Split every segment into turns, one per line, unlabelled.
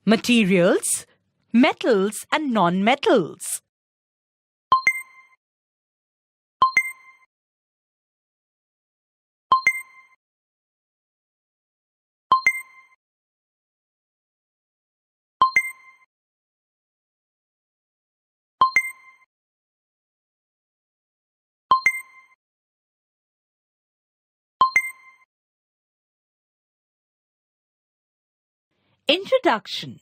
Materials, metals and non-metals. Introduction.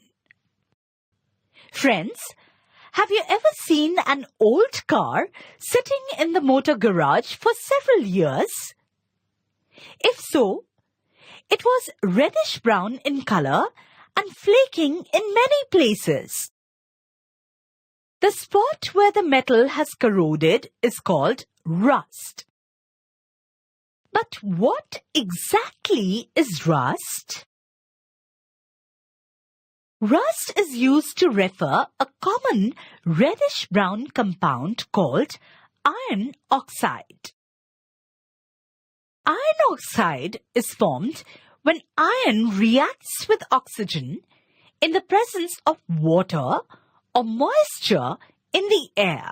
Friends, have you ever seen an old car sitting in the motor garage for several years? If so, it was reddish-brown in color and flaking in many places. The spot where the metal has corroded is called rust. But what exactly is rust? Rust is used to refer a common reddish-brown compound called iron oxide. Iron oxide is formed when iron reacts with oxygen in the presence of water or moisture in the air.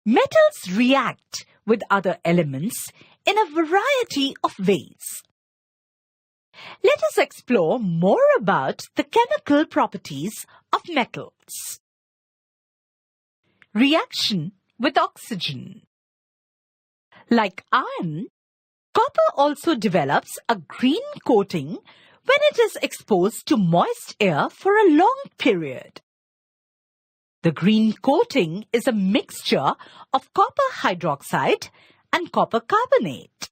Metals react with other elements in a variety of ways. Let us explore more about the chemical properties of metals. Reaction with oxygen. Like iron, copper also develops a green coating when it is exposed to moist air for a long period. The green coating is a mixture of copper hydroxide and copper carbonate.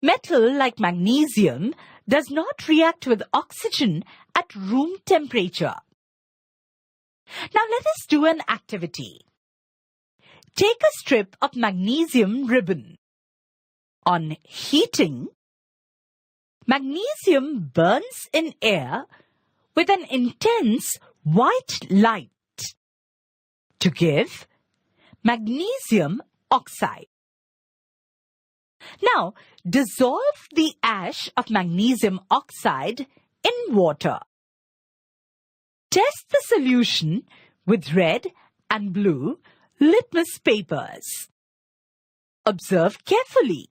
Metal like magnesium does not react with oxygen at room temperature. Now let us do an activity. Take a strip of magnesium ribbon. On heating, magnesium burns in air with an intense white light to give magnesium oxide. Now, dissolve the ash of magnesium oxide in water. Test the solution with red and blue litmus papers. Observe carefully.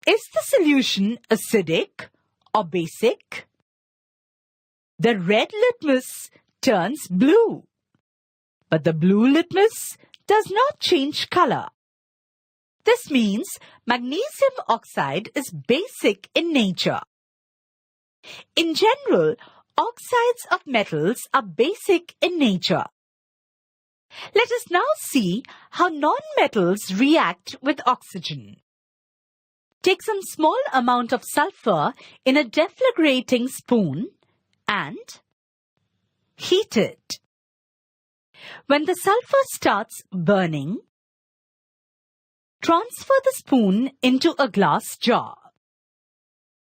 Is the solution acidic or basic? The red litmus turns blue, but the blue litmus does not change color. This means magnesium oxide is basic in nature. In general, oxides of metals are basic in nature. Let us now see how nonmetals react with oxygen. Take some small amount of sulfur in a deflagrating spoon and heat it. When the sulfur starts burning, transfer the spoon into a glass jar.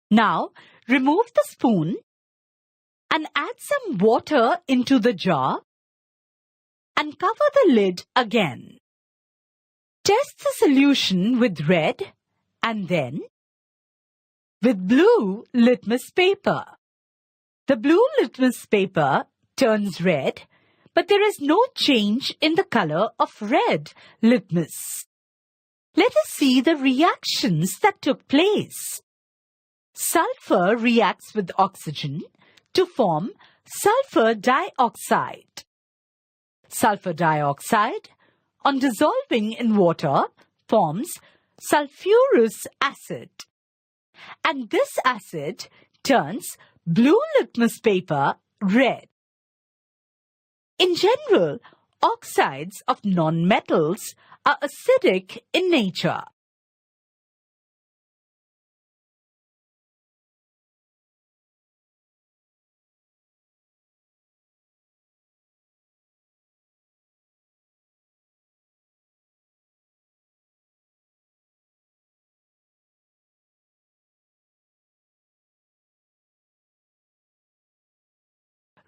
Now, remove the spoon and add some water into the jar and cover the lid again. Test the solution with red and then with blue litmus paper. The blue litmus paper turns red, but there is no change in the color of red litmus. Let us see the reactions that took place. Sulfur reacts with oxygen to form sulfur dioxide. Sulfur dioxide, on dissolving in water, forms sulfurous acid. And this acid turns blue litmus paper red. In general, oxides of nonmetals are acidic in nature.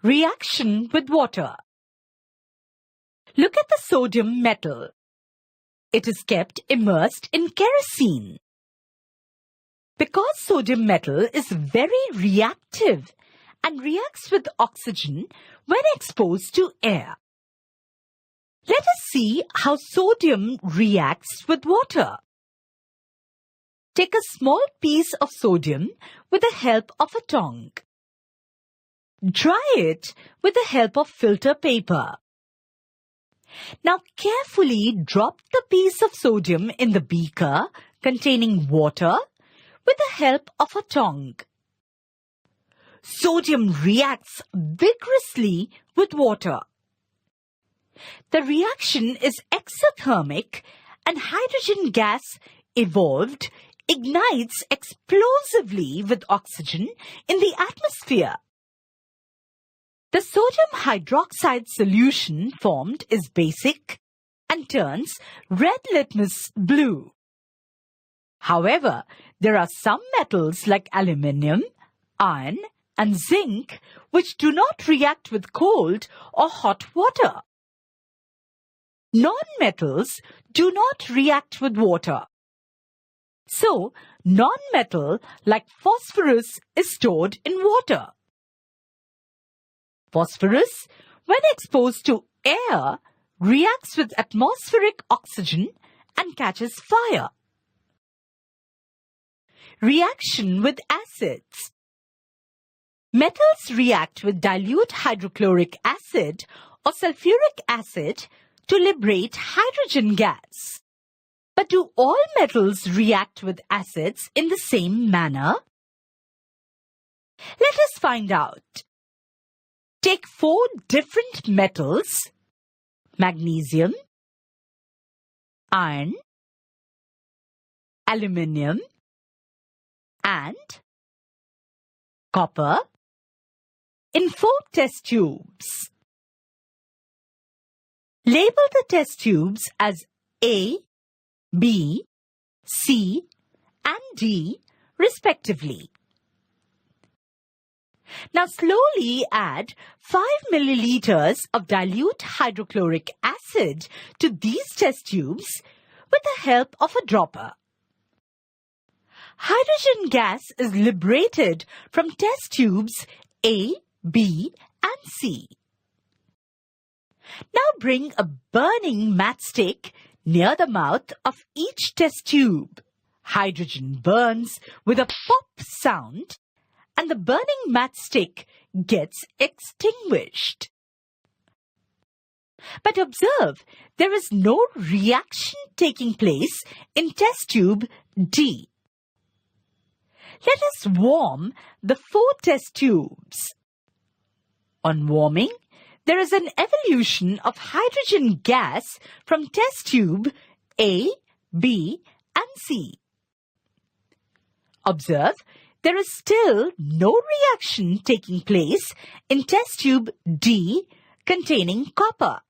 Reaction with water. Look at the sodium metal. It is kept immersed in kerosene. Because Because sodium metal is very reactive and reacts with oxygen when exposed to air. Let us see how sodium reacts with water. Take a small piece of sodium with the help of a tongue. Dry it with the help of filter paper. Now carefully drop the piece of sodium in the beaker containing water with the help of a tongue. Sodium reacts vigorously with water. The reaction is exothermic and hydrogen gas evolved ignites explosively with oxygen in the atmosphere. The sodium hydroxide solution formed is basic and turns red litmus blue. However, there are some metals like aluminium, iron, and zinc which do not react with cold or hot water. Nonmetals do not react with water. So, nonmetal like phosphorus is stored in water. Phosphorus, when exposed to air, reacts with atmospheric oxygen and catches fire. Reaction with acids. Metals react with dilute hydrochloric acid or sulfuric acid to liberate hydrogen gas. But do all metals react with acids in the same manner? Let us find out. Take 4 different metals: magnesium, iron, aluminium, and copper in 4 test tubes. Label the test tubes as A, B, C, and D respectively. Now slowly add 5 milliliters of dilute hydrochloric acid to these test tubes with the help of a dropper. Hydrogen gas is liberated from test tubes A, B, and C. Now bring a burning matchstick near the mouth of each test tube. Hydrogen burns with a pop sound and the burning matchstick gets extinguished. But observe, there is no reaction taking place in test tube D. Let us warm the 4 test tubes. On warming, there is an evolution of hydrogen gas from test tube A, B, and C. Observe, there is still no reaction taking place in test tube D containing copper.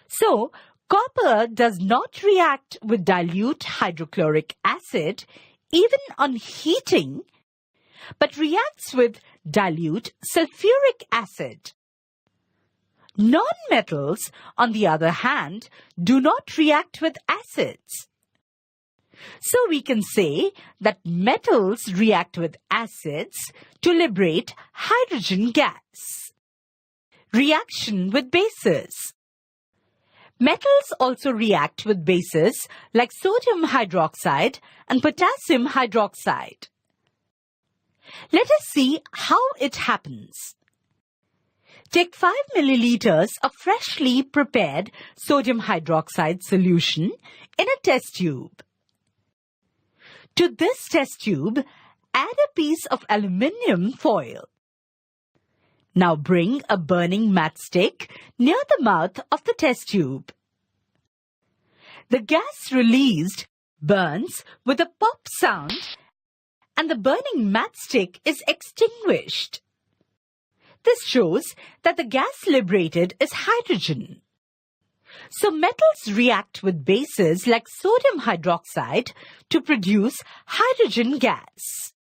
So, copper does not react with dilute hydrochloric acid even on heating, but reacts with dilute sulfuric acid. Nonmetals, on the other hand, do not react with acids. So we can say that metals react with acids to liberate hydrogen gas. Reaction with bases. Metals also react with bases like sodium hydroxide and potassium hydroxide. Let us see how it happens. Take 5 milliliters of freshly prepared sodium hydroxide solution in a test tube. To this test tube, add a piece of aluminium foil. Now bring a burning matchstick near the mouth of the test tube. The gas released burns with a pop sound and the burning matchstick is extinguished. This shows that the gas liberated is hydrogen. So metals react with bases like sodium hydroxide to produce hydrogen gas.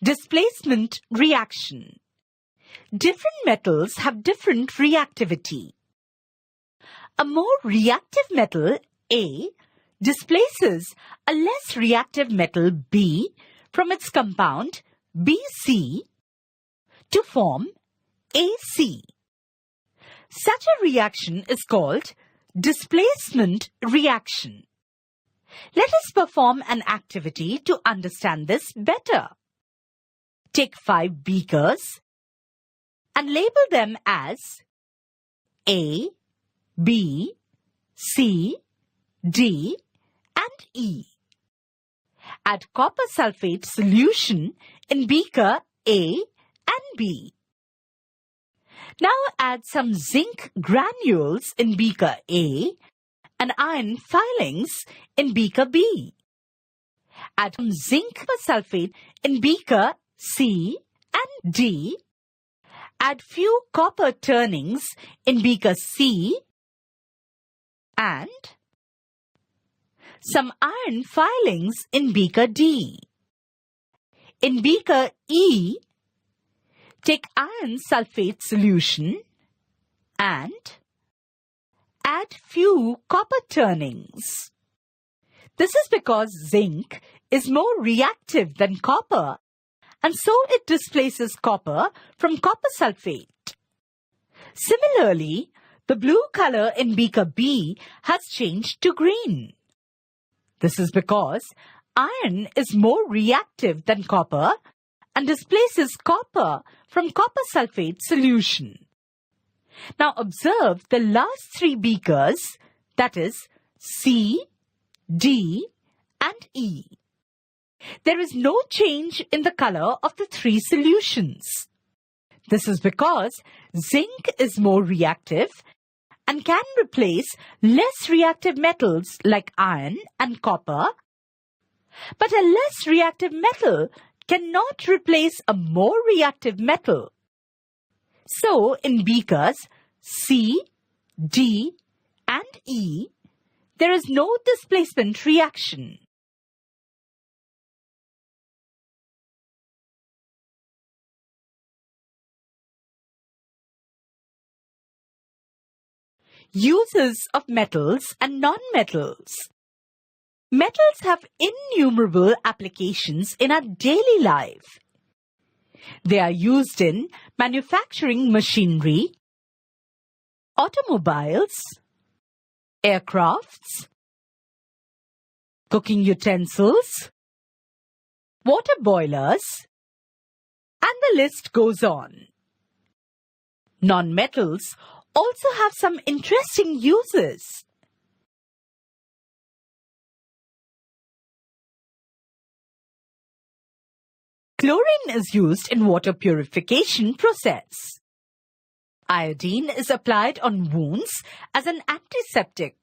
Displacement reaction. Different metals have different reactivity. A more reactive metal, A, displaces a less reactive metal, B, from its compound, BC, to form AC. Such a reaction is called displacement reaction. Let us perform an activity to understand this better. Take 5 beakers and label them as A, B, C, D, and E. Add copper sulfate solution in beaker A and B. Now add some zinc granules in beaker A and iron filings in beaker B. Add some zinc sulfate in beaker C and D. Add few copper turnings in beaker C and some iron filings in beaker D. In beaker E, take iron sulfate solution and add few copper turnings. This is because zinc is more reactive than copper, and so it displaces copper from copper sulfate. Similarly, the blue color in beaker B has changed to green. This is because iron is more reactive than copper and displaces copper from copper sulfate solution. Now observe the last 3 beakers, that is C, D, and E. There is no change in the color of the 3 solutions. This is because zinc is more reactive and can replace less reactive metals like iron and copper, but a less reactive metal cannot replace a more reactive metal. So, in beakers C, D, and E, there is no displacement reaction. Uses of metals and nonmetals. Metals have innumerable applications in our daily life. They are used in manufacturing machinery, automobiles, aircrafts, cooking utensils, water boilers, and the list goes on. Nonmetals also have some interesting uses. Chlorine is used in water purification process. Iodine is applied on wounds as an antiseptic.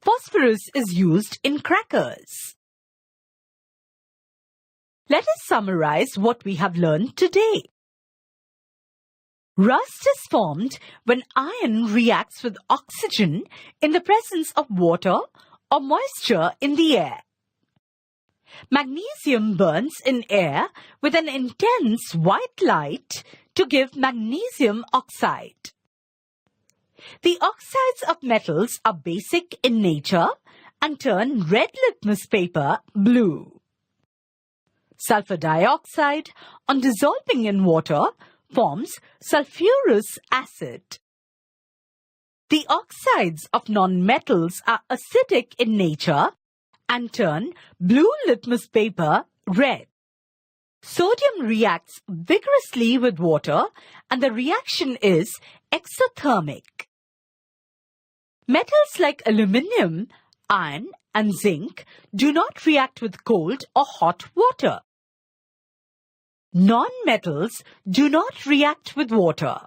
Phosphorus is used in crackers. Let us summarize what we have learned today. Rust is formed when iron reacts with oxygen in the presence of water or moisture in the air. Magnesium burns in air with an intense white light to give magnesium oxide. The oxides of metals are basic in nature and turn red litmus paper blue. Sulfur dioxide, on dissolving in water, forms sulfurous acid. The oxides of nonmetals are acidic in nature and turn blue litmus paper red. Sodium reacts vigorously with water and the reaction is exothermic. Metals like aluminium, iron, and zinc do not react with cold or hot water. Nonmetals do not react with water.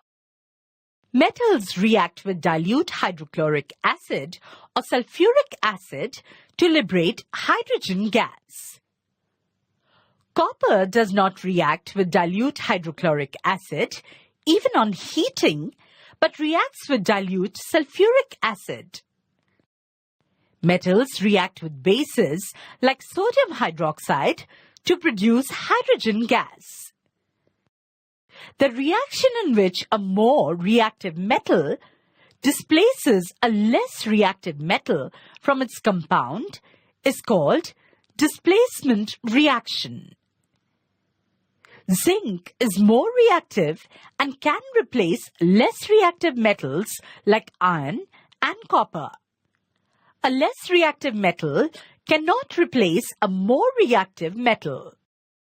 Metals react with dilute hydrochloric acid or sulfuric acid to liberate hydrogen gas. Copper does not react with dilute hydrochloric acid even on heating, but reacts with dilute sulfuric acid. Metals react with bases like sodium hydroxide to produce hydrogen gas. The reaction in which a more reactive metal displaces a less reactive metal from its compound is called displacement reaction. Zinc is more reactive and can replace less reactive metals like iron and copper. A less reactive metal cannot replace a more reactive metal.